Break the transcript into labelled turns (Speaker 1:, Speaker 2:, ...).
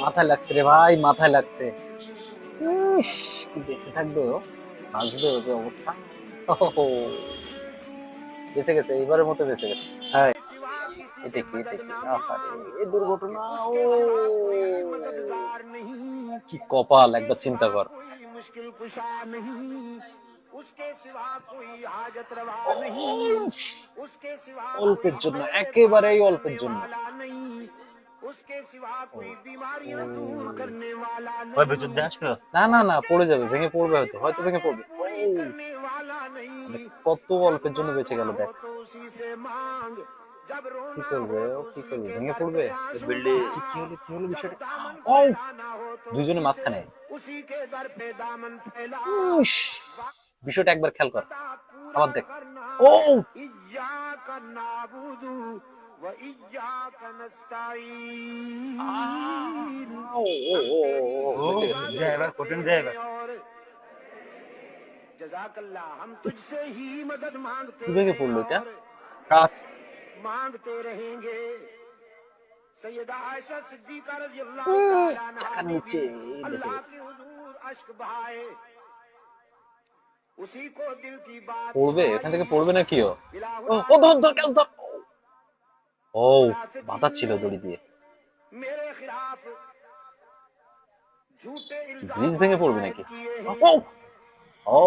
Speaker 1: মাথায় লাগছে রে ভাই, মাথায় লাগছে। ইস, কি বেঁচে থাকবে ও, বাঁচবে ও যে অবস্থা। ওহো, বেঁচে গেছে, এবারের মতো বেঁচে গেছে। হ্যাঁ, এটা কি, এটা কি, আহারে, এই দুর্ঘটনা। ও কি কপাল, একবার চিন্তা কর। উফ, অল্পের জন্য, একেবারেই অল্পের জন্য। ও,
Speaker 2: ভাই ভিতর দিয়ে আসবে?
Speaker 1: না না না, পড়ে যাবে, ভেঙে পড়বে, হয়তো হয়তো ভেঙে পড়বে। ও, মানে কত অল্পের জন্য বেঁচে গেল দেখ। কি করবে ও, কি করবে, ভেঙে পড়বে।
Speaker 2: বিল্ডিং।
Speaker 1: কি হলো বিষয়টা। ও, দুইজনে মাঝখানে। ইস, বিষয়টা একবার খেয়াল কর, আবার দেখ। ও, ও, ও, ও, ও,
Speaker 2: ও
Speaker 1: বেঁচে গেছে, বেঁচে গেছে।
Speaker 2: ড্রাইভার, কঠিন ড্রাইভার।
Speaker 1: কি ভেঙে পড়লো এটা, কাজ। চাকার নিচে, বেঁচে গেছে। পড়বে এখান থেকে, পড়বে না কি ও। ও, ও, ধর ধর ধর ধর। ও, বাধা ছিল দড়ি দিয়ে। ব্রিজ ভেঙে পড়বে নাকি। ও, ও,